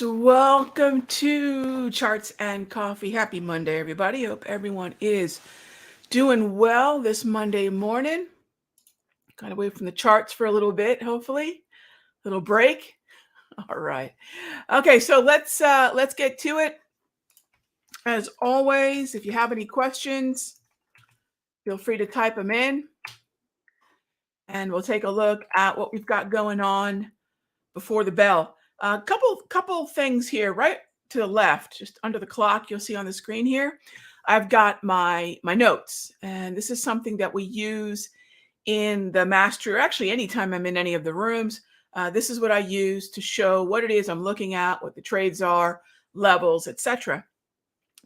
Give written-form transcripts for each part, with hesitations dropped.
Welcome to Charts and Coffee. Happy Monday, everybody. Hope everyone is doing well this Monday morning. Got away from the charts for a little bit, hopefully. Little break. All right. Okay, so let's get to it. As always, if you have any questions, feel free to type them in. And we'll take a look at what we've got going on before the bell. A couple things here, right to the left, just under the clock, you'll see on the screen here. I've got my notes, and this is something that we use in the master. Actually, anytime I'm in any of the rooms, this is what I use to show what it is I'm looking at, what the trades are, levels, etc.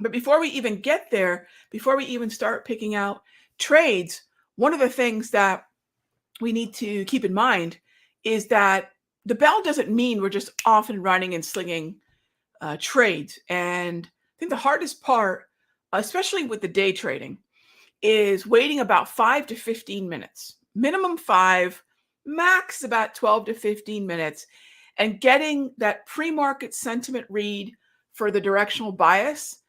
But before we even get there, before we even start picking out trades, one of the things that we need to keep in mind is that the bell doesn't mean we're just off and running and slinging trades. And I think the hardest part, especially with the day trading, is waiting about 5 to 15 minutes, minimum 5, max about 12 to 15 minutes, and getting that pre-market sentiment read for the directional bias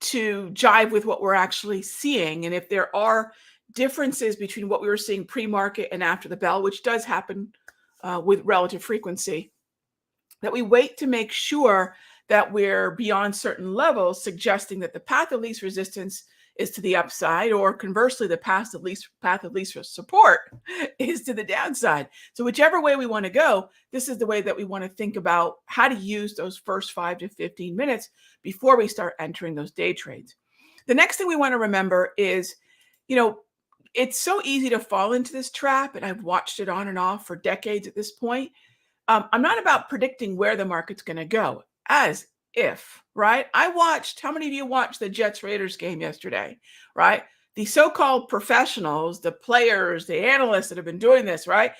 to jive with what we're actually seeing. And if there are differences between what we were seeing pre-market and after the bell, which does happen with relative frequency, that we wait to make sure that we're beyond certain levels, suggesting that the path of least resistance is to the upside, or conversely, the path of least support is to the downside. So whichever way we want to go, this is the way that we want to think about how to use those first 5 to 15 minutes before we start entering those day trades. The next thing we want to remember is, it's so easy to fall into this trap, and I've watched it on and off for decades at this point. I'm not about predicting where the market's going to go, as if, right? How many of you watched the Jets-Raiders game yesterday, right? The so-called professionals, the players, the analysts that have been doing this, right?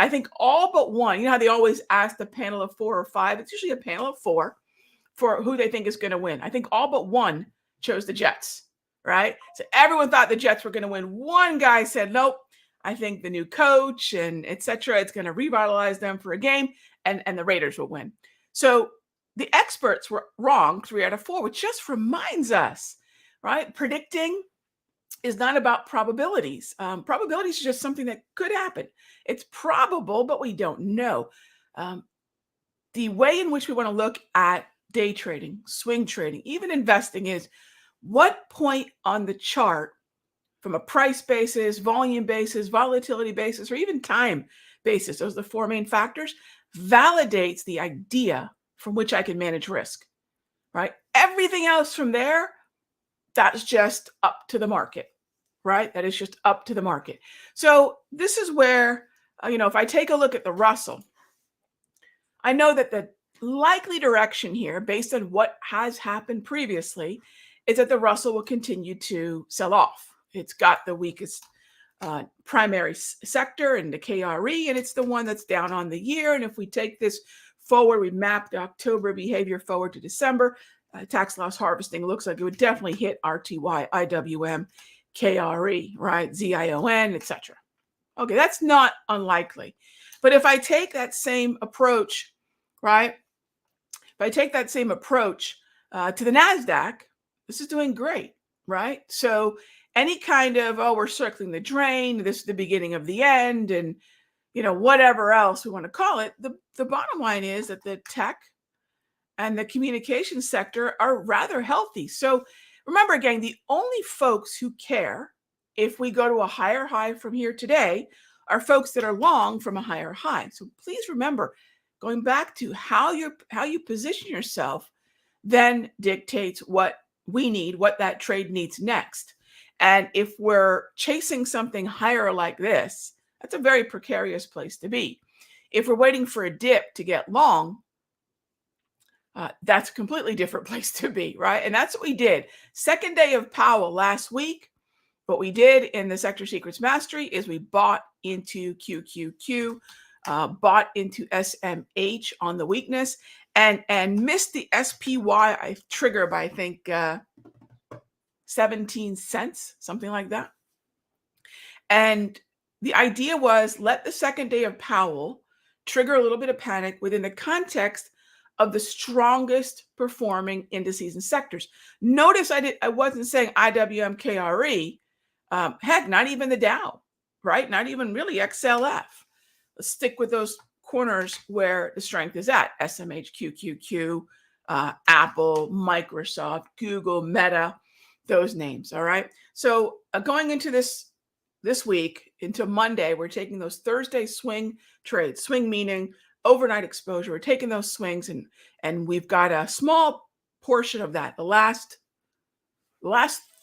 I think all but one, you know how they always ask the panel of 4 or 5? It's usually a panel of 4 for who they think is going to win. I think all but one chose the Jets. Right? So everyone thought the Jets were going to win. One guy said, nope, I think the new coach and etc. It's going to revitalize them for a game, and the Raiders will win. So the experts were wrong 3 out of 4, which just reminds us, right? Predicting is not about probabilities. Probabilities is just something that could happen. It's probable, but we don't know. The way in which we want to look at day trading, swing trading, even investing is, what point on the chart, from a price basis, volume basis, volatility basis, or even time basis, those are the 4 main factors, validates the idea from which I can manage risk, right? Everything else from there, that's just up to the market, right? That is just up to the market. So this is where, if I take a look at the Russell, I know that the likely direction here, based on what has happened previously, is that the Russell will continue to sell off. It's got the weakest primary sector in the KRE, and it's the one that's down on the year. And if we take this forward, we map the October behavior forward to December, tax loss harvesting looks like it would definitely hit RTY, IWM, KRE, right? ZION, etc. Okay, that's not unlikely. But if I take that same approach, right? If I take that same approach to the NASDAQ, this is doing great, right? So any kind of, we're circling the drain, this is the beginning of the end, and, whatever else we want to call it, the bottom line is that the tech and the communication sector are rather healthy. So remember, again, the only folks who care if we go to a higher high from here today are folks that are long from a higher high. So please remember, going back to how you position yourself then dictates what we need, what that trade needs next. And if we're chasing something higher like this, that's a very precarious place to be. If we're waiting for a dip to get long, that's a completely different place to be, right? And that's what we did. Second day of Powell last week, what we did in the Sector Secrets Mastery is we bought into QQQ, bought into SMH on the weakness, and missed the SPY trigger by, I think, 17 cents, something like that. And the idea was let the second day of Powell trigger a little bit of panic within the context of the strongest performing indices and sectors. Notice I wasn't saying IWM heck, not even the Dow, right? Not even really XLF. Let's stick with those corners where the strength is at: SMH, QQQ, Apple, Microsoft, Google, Meta, those names. All right. So going into this week, into Monday, we're taking those Thursday swing trades. Swing meaning overnight exposure. We're taking those swings, and we've got a small portion of that. The last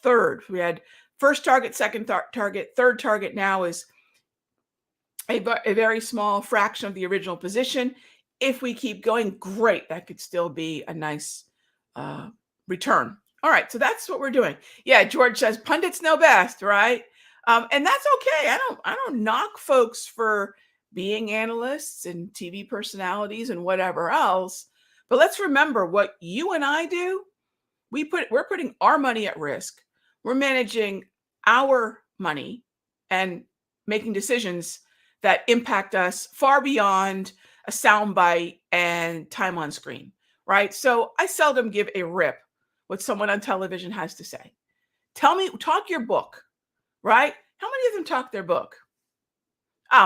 third, we had first target, second target, third target now is a very small fraction of the original position. If we keep going, great. That could still be a nice return. All right, so that's what we're doing. Yeah, George says pundits know best, right? And that's okay. I don't knock folks for being analysts and TV personalities and whatever else. But let's remember what you and I do. We're putting our money at risk. We're managing our money and making decisions that impact us far beyond a soundbite and time on screen, right? So I seldom give a rip what someone on television has to say. Talk your book, right? How many of them talk their book?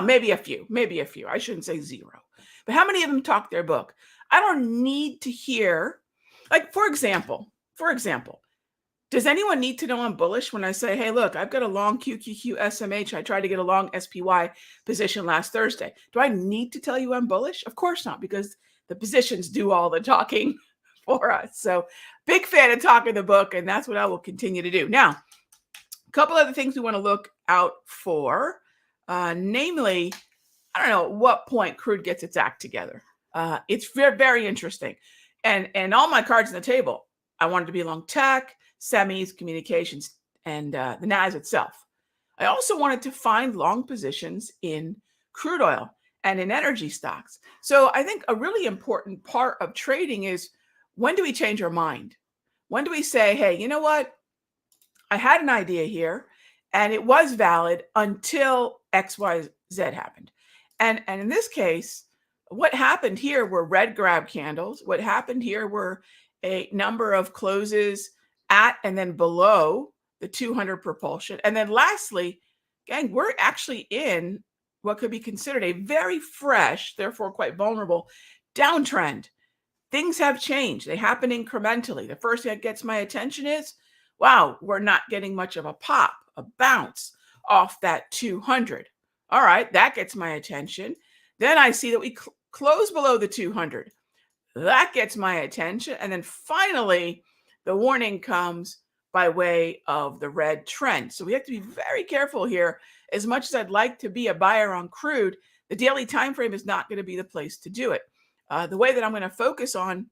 Maybe a few. I shouldn't say zero. But how many of them talk their book? I don't need to hear, like, for example, does anyone need to know I'm bullish when I say, hey, look, I've got a long QQQ SMH. I tried to get a long SPY position last Thursday. Do I need to tell you I'm bullish? Of course not, because the positions do all the talking for us. So big fan of talking the book, and that's what I will continue to do. Now, a couple other things we want to look out for, namely, I don't know at what point crude gets its act together. It's very, very interesting. And all my cards on the table, I wanted to be along tech, semis, communications, and the NAS itself. I also wanted to find long positions in crude oil and in energy stocks. So I think a really important part of trading is, when do we change our mind? When do we say, hey, you know what? I had an idea here and it was valid until XYZ happened. And in this case, what happened here were red grab candles. What happened here were a number of closes at and then below the 200 propulsion. And then lastly, gang, we're actually in what could be considered a very fresh, therefore quite vulnerable downtrend. Things have changed. They happen incrementally. The first thing that gets my attention is, wow, we're not getting much of a pop, a bounce off that 200. All right, that gets my attention. Then I see that we close below the 200. That gets my attention. And then finally, the warning comes by way of the red trend. So we have to be very careful here. As much as I'd like to be a buyer on crude, the daily time frame is not going to be the place to do it. The way that I'm going to focus on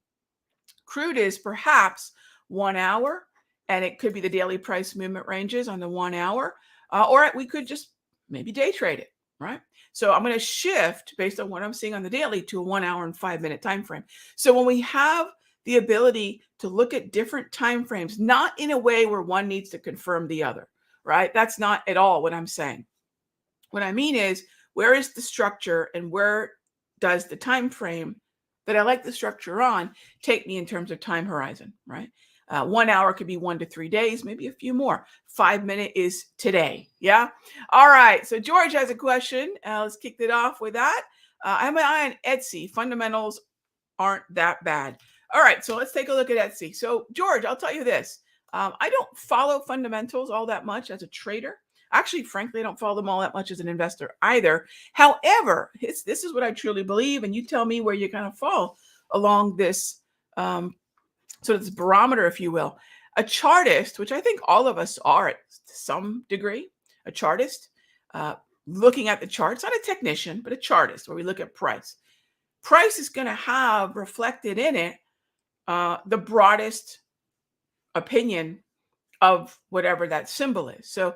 crude is perhaps 1 hour, and it could be the daily price movement ranges on the 1 hour, or we could just maybe day trade it, right? So I'm going to shift based on what I'm seeing on the daily to a 1 hour and 5 minute time frame. So when we have the ability to look at different time frames, not in a way where one needs to confirm the other, right? That's not at all what I'm saying. What I mean is, where is the structure and where does the time frame that I like the structure on take me in terms of time horizon, right? 1 hour could be 1 to 3 days, maybe a few more. 5 minute is today. Yeah. All right. So George has a question. Let's kick it off with that. I have my eye on Etsy. Fundamentals aren't that bad. All right. So let's take a look at Etsy. So George, I'll tell you this. I don't follow fundamentals all that much as a trader. Actually, frankly, I don't follow them all that much as an investor either. However, this is what I truly believe, and you tell me where you kind of fall along this sort of this barometer, if you will. A chartist, which I think all of us are at some degree, a chartist, looking at the charts, not a technician, but a chartist, where we look at price. Price is going to have reflected in it the broadest opinion of whatever that symbol is. So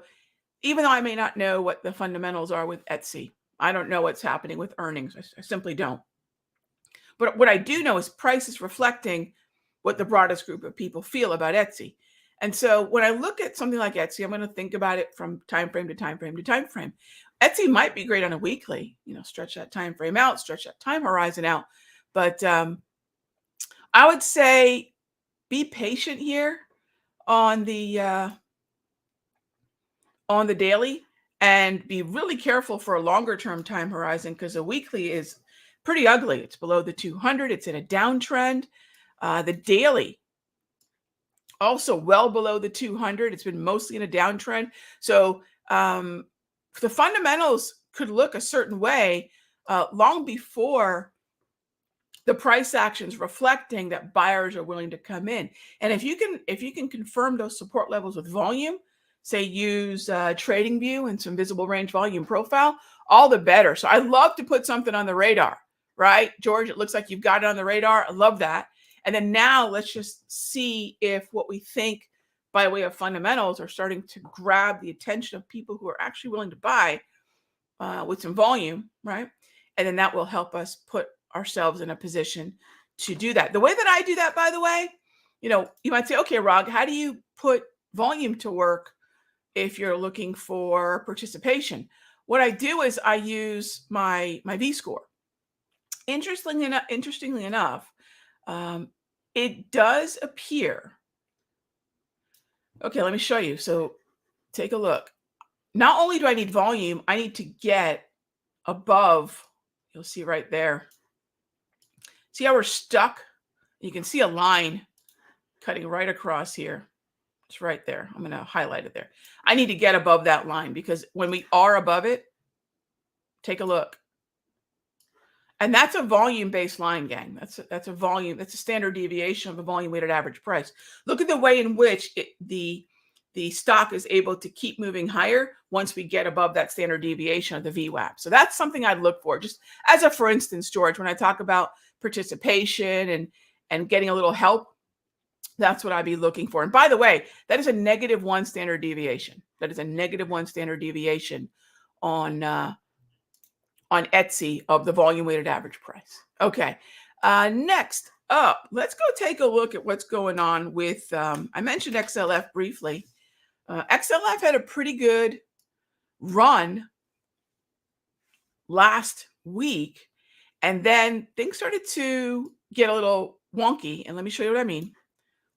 even though I may not know what the fundamentals are with Etsy. I don't know what's happening with earnings. I simply don't. But what I do know is price is reflecting what the broadest group of people feel about Etsy. And so when I look at something like Etsy, I'm going to think about it from time frame to time frame to time frame. Etsy might be great on a weekly, stretch that time frame out, stretch that time horizon out. But I would say be patient here on the daily, and be really careful for a longer term time horizon, because a weekly is pretty ugly. It's below the 200. It's in a downtrend. The daily also well below the 200. It's been mostly in a downtrend. So the fundamentals could look a certain way long before the price actions reflecting that buyers are willing to come in. And if you can confirm those support levels with volume, say use trading view and some visible range volume profile, all the better. So I love to put something on the radar, right? George, it looks like you've got it on the radar. I love that. And then now let's just see if what we think by way of fundamentals are starting to grab the attention of people who are actually willing to buy with some volume, right? And then that will help us put ourselves in a position to do that. The way that I do that, by the way, you might say, okay, Rog, how do you put volume to work if you're looking for participation? What I do is I use my V score. Interestingly enough, it does appear. Okay, let me show you. So take a look. Not only do I need volume, I need to get above. You'll see right there. See how we're stuck? You can see a line cutting right across here. It's right there. I'm going to highlight it there. I need to get above that line, because when we are above it, take a look. And that's a volume-based line, gang. That's a volume. That's a standard deviation of a volume-weighted average price. Look at the way in which the stock is able to keep moving higher once we get above that standard deviation of the VWAP. So that's something I'd look for. Just as a for instance, George, when I talk about participation and getting a little help, that's what I'd be looking for. And by the way, that is a -1 standard deviation. That is a -1 standard deviation on Etsy of the volume weighted average price. Okay. Next up, let's go take a look at what's going on with, I mentioned XLF briefly. XLF had a pretty good run last week, and then things started to get a little wonky. And let me show you what I mean.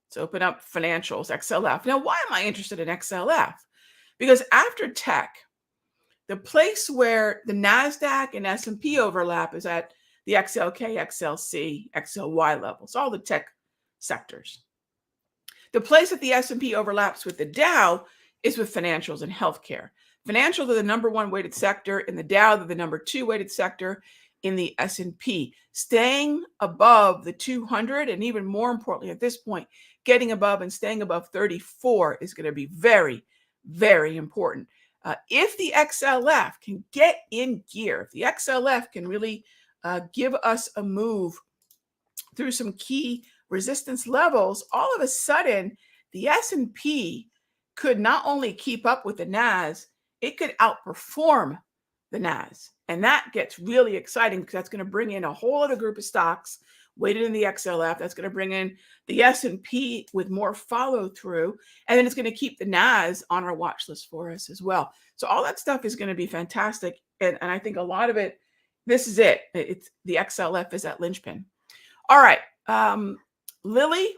Let's open up financials, XLF. Now, why am I interested in XLF? Because after tech, the place where the NASDAQ and S&P overlap is at the XLK, XLC, XLY levels, all the tech sectors. The place that the S&P overlaps with the Dow is with financials and healthcare. Financials are the number 1 weighted sector in the Dow. They're the number 2 weighted sector in the S&P. Staying above the 200, and even more importantly at this point, getting above and staying above 34 is going to be very, very important. If the XLF can get in gear, if the XLF can really give us a move through some key resistance levels, all of a sudden the S&P could not only keep up with the NAS, it could outperform the NAS. And that gets really exciting, because that's going to bring in a whole other group of stocks weighted in the XLF. That's going to bring in the S&P with more follow through. And then it's going to keep the NAS on our watch list for us as well. So all that stuff is going to be fantastic. And I think a lot of it, this is it. It's the XLF is that linchpin. All right. Lilly,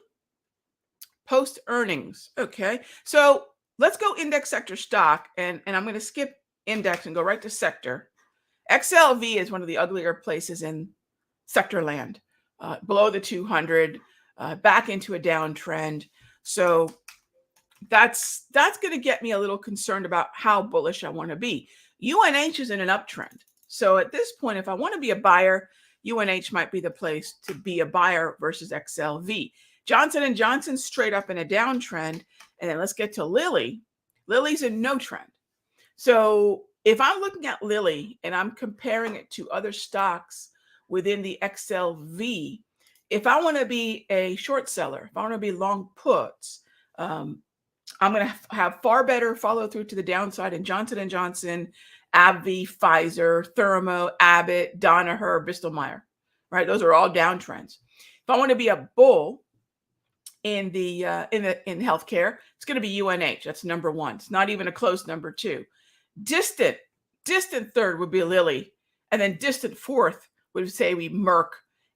post earnings. Okay. So let's go index sector stock. And I'm going to skip index and go right to sector. XLV is one of the uglier places in sector land, below the 200, back into a downtrend. So that's going to get me a little concerned about how bullish I want to be. UNH is in an uptrend. So at this point, if I want to be a buyer, UNH might be the place to be a buyer versus XLV. Johnson & Johnson straight up in a downtrend. And then let's get to Lilly. Lilly's in no trend. So if I'm looking at Lilly and I'm comparing it to other stocks within the XLV, if I want to be a short seller, if I want to be long puts, I'm going to have far better follow through to the downside in Johnson & Johnson, AbbVie, Pfizer, Thermo, Abbott, Danaher, Bristol Myers, right? Those are all downtrends. If I want to be a bull in healthcare, it's going to be UNH. That's number one. It's not even a close number two. Distant third would be Lilly, and then distant fourth would say we Merck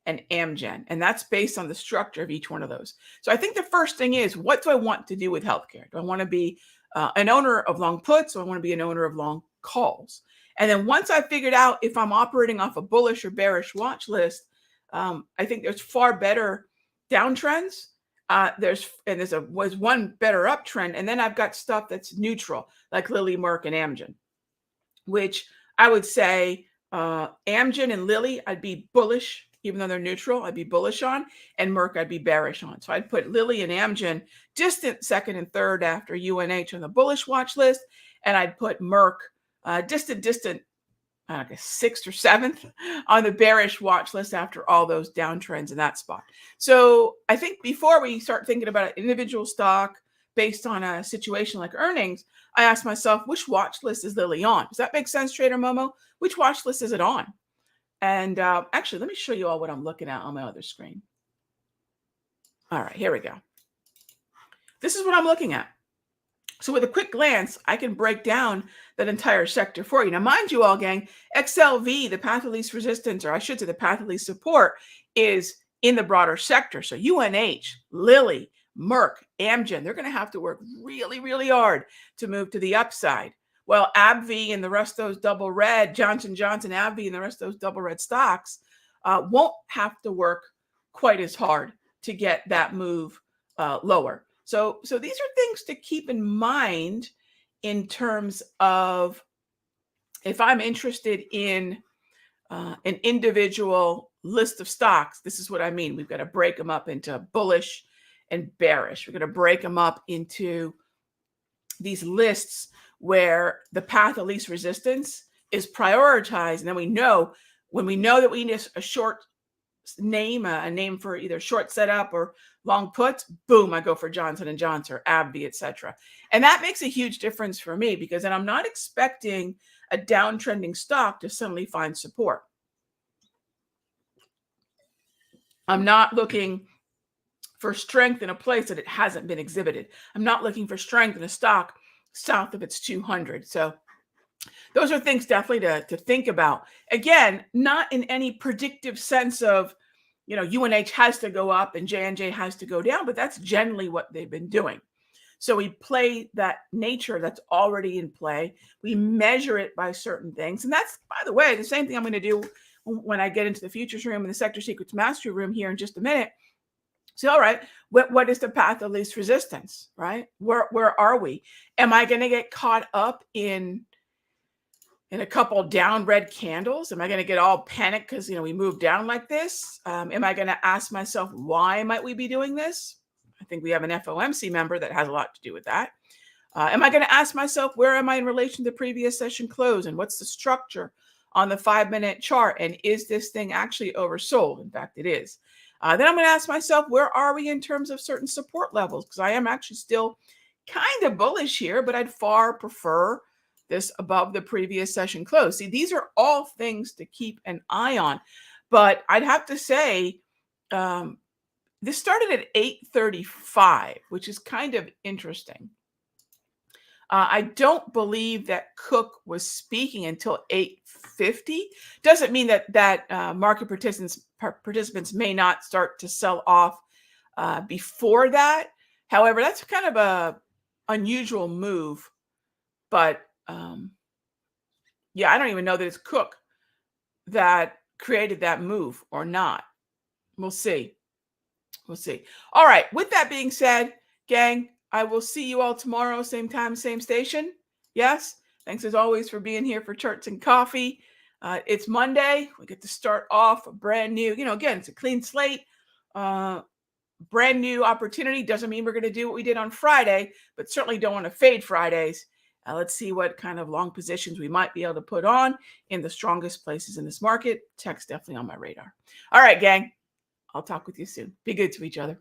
and Amgen, and that's based on the structure of each one of those. So I think the first thing is, what do I want to do with healthcare? Do I want to be an owner of long puts, or I want to be an owner of long calls? And then once I figured out if I'm operating off a bullish or bearish watch list, I think there's far better downtrends. Was one better uptrend, and then I've got stuff that's neutral, like Lilly, Merck, and Amgen, which I would say Amgen and Lilly, I'd be bullish, even though they're neutral, I'd be bullish on, and Merck, I'd be bearish on. So I'd put Lilly and Amgen distant second and third after UNH on the bullish watch list, and I'd put Merck distant, I guess sixth or seventh on the bearish watch list after all those downtrends in that spot. So I think before we start thinking about an individual stock based on a situation like earnings, I ask myself, which watch list is Lilly on? Does that make sense, Trader Momo? Which watch list is it on? And actually, let me show you all what I'm looking at on my other screen. All right, here we go. This is what I'm looking at. So with a quick glance, I can break down that entire sector for you. Now, mind you all, gang, XLV, the path of least resistance, or I should say the path of least support, is in the broader sector. So UNH, Lilly, Merck, Amgen, they're going to have to work really, really hard to move to the upside. Well, AbbVie and the rest of those double red, Johnson & Johnson, AbbVie and the rest of those double red stocks won't have to work quite as hard to get that move lower. So these are things to keep in mind in terms of if I'm interested in an individual list of stocks. This is what I mean. We've got to break them up into bullish and bearish. We're going to break them up into these lists where the path of least resistance is prioritized. And then we know, when we know that we need a short name, a name for either short setup or long puts, boom, I go for Johnson & Johnson or AbbVie, etc. And that makes a huge difference for me, because then I'm not expecting a downtrending stock to suddenly find support. I'm not looking for strength in a place that it hasn't been exhibited. I'm not looking for strength in a stock south of its 200. So those are things definitely to think about. Again, not in any predictive sense of, UNH has to go up and J&J has to go down, but that's generally what they've been doing. So we play that nature that's already in play. We measure it by certain things. And that's, by the way, the same thing I'm going to do when I get into the futures room and the sector secrets mastery room here in just a minute. So, all right, what is the path of least resistance, right? Where are we? Am I going to get caught up in a couple down red candles? Am I going to get all panicked because, we moved down like this? Am I going to ask myself, why might we be doing this? I think we have an FOMC member that has a lot to do with that. Am I going to ask myself, where am I in relation to the previous session close? And what's the structure on the 5-minute chart? And is this thing actually oversold? In fact, it is. Then I'm going to ask myself, where are we in terms of certain support levels? Because I am actually still kind of bullish here, but I'd far prefer this above the previous session close. See, these are all things to keep an eye on. But I'd have to say, this started at 8:35, which is kind of interesting. I don't believe that Cook was speaking until 8:50. Doesn't mean that market participants may not start to sell off before that. However, that's kind of a unusual move. But yeah, I don't even know that it's Cook that created that move or not. We'll see. We'll see. All right. With that being said, gang, I will see you all tomorrow, same time, same station. Yes. Thanks as always for being here for Charts and Coffee. It's Monday. We get to start off a brand new, again, it's a clean slate, brand new opportunity. Doesn't mean we're going to do what we did on Friday, but certainly don't want to fade Fridays. Let's see what kind of long positions we might be able to put on in the strongest places in this market. Tech's definitely on my radar. All right, gang. I'll talk with you soon. Be good to each other.